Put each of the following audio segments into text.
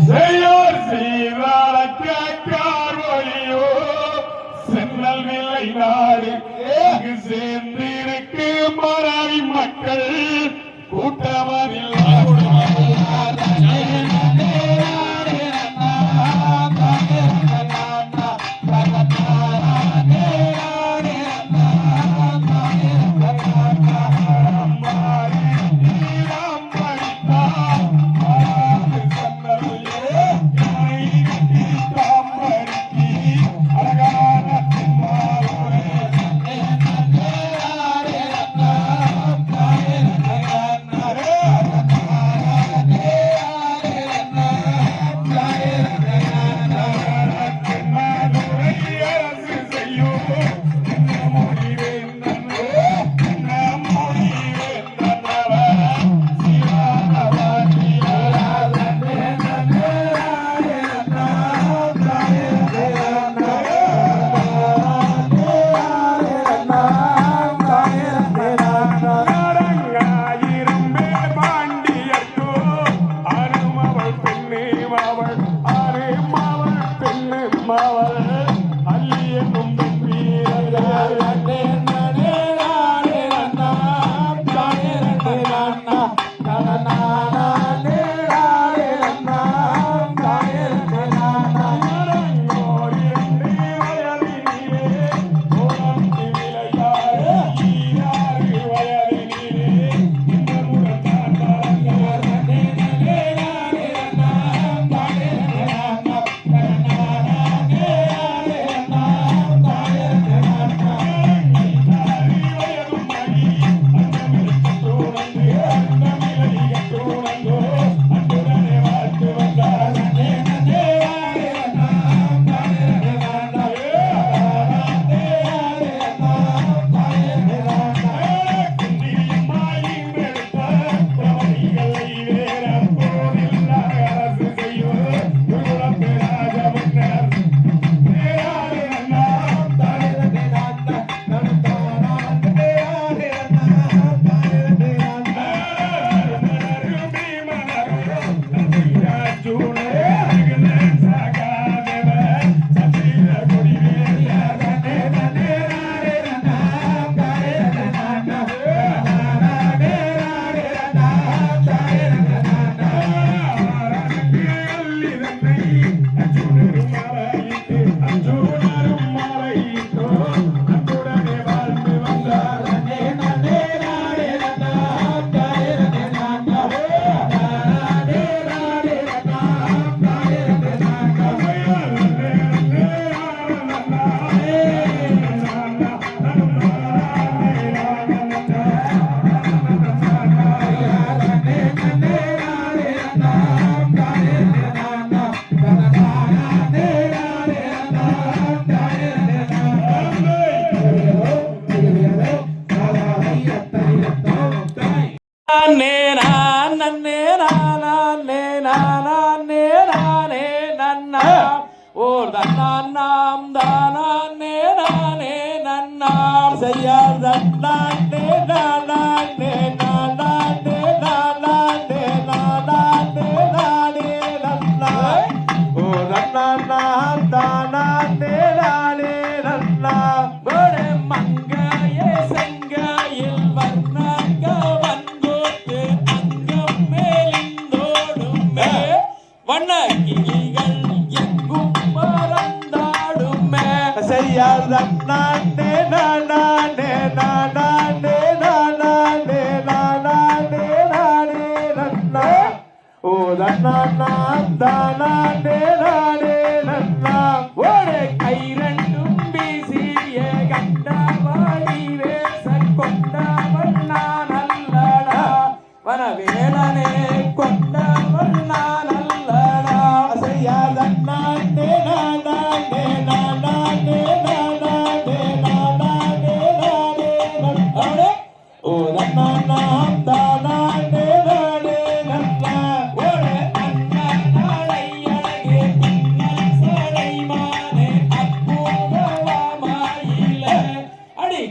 செய்யோர் சீராளக்கார் ஒளியோ சென்னல் விலை நாடு சேர்ந்திருக்கு மறாவி மக்கள் கூட்டமதில்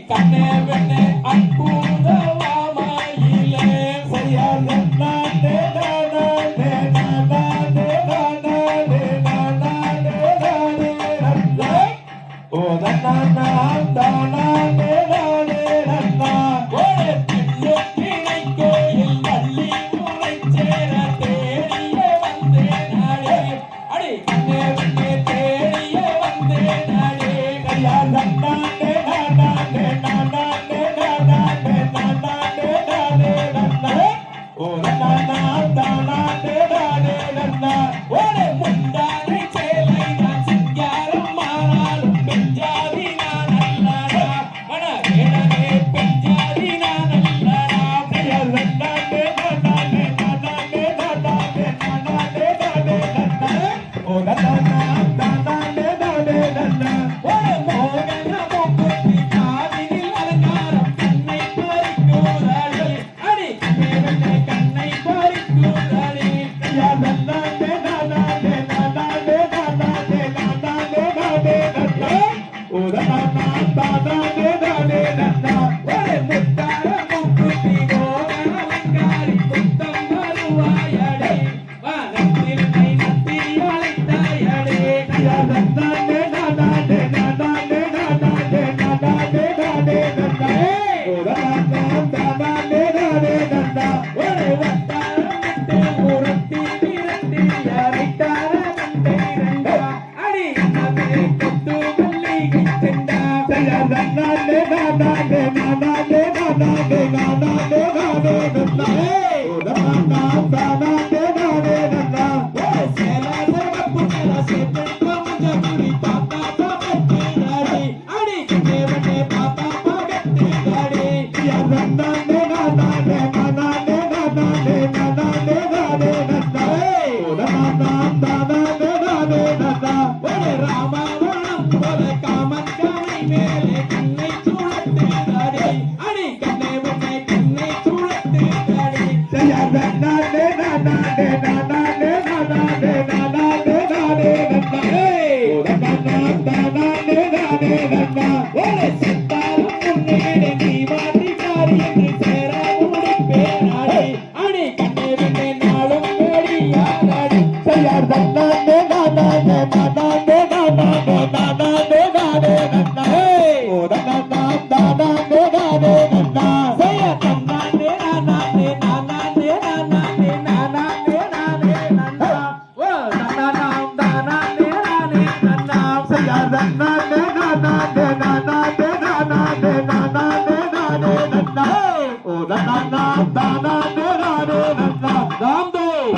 கண்ணே வெண்ணே அற்புதமாயிலே சரியாக ஓ நன்னா தானே நானே நன்னா ஒரு மோகன மூக்குத்தி காதினில் அலங்காரம் கண்ணை பறிக்குதடி அடி கண்ணே கண்ணை பறிக்குதடி யா நன்னானே நானே நானே நானே நானே நானே நன்னா ஓ நன்னா தானே நானே நன்னா ஒரு முத்தார மூக்குத்தி மோகன அலங்காரி புத்தம் வருவாயடி வானத்தில் கை நத்தி அழைத்தாயடி யா நன்னானே நானே நானே நானே நானே நானே நன்னா ஓ நன்னா தானே நானே நன்னா ஒரு வட்டாரமிட்டு உருட்டி விரட்டி அரைத்தார மண்டை ரெண்டா அடி நகை கொத்து மல்லிகை செண்டா யா நன்னானே நானே நானே நானே நானே நானே நன்னா ஓ நன்னா தானே நானே நன்னா ஒரு சேல சிவப்பு நிற சேட்டு கொஞ்சம் குடி பாப்பா பாகத்தினாடி அடி கண்ணே வண்ணே பாப்பா பாகத்தினாடி யா நன்னானே நானே நானே நானே நானே நானே நன்னா ஓ நன்னா தானே நானே நன்னா ஒரு ராமாவணம் போல காமன் காமை மேலே கண்ணை சூழத்தினாடி அடி கண்ணே வண்ணே கண்ணை சூழத்தினாடி யா நன்னானே நானே நானே நானே நானே நானே நன்னா ஓ நன்னா தானே நானே நன்னா ஒரு செத்தாலும் முன்னேறி நீ மாற்றிக்காரி என்று சேர முடிப்பேனாடி அடி கண்ணே வண்ணே நாளும் வேடியானாடி யா நன்னானே நானே நானே நானே நானே நானே நன்னா ஓ நன்னா தானே நானே நன்னா செய்ய தன்னானே நானே நானே நானே நானே நானே நன்னா ஓ தன்னானாம் தானே நானே நன்னா யா நன்னானே நானே நானே நானே நானே நானே நன்னா ஓ நன்னா தானே நானே நன்னா ராம்தேவ்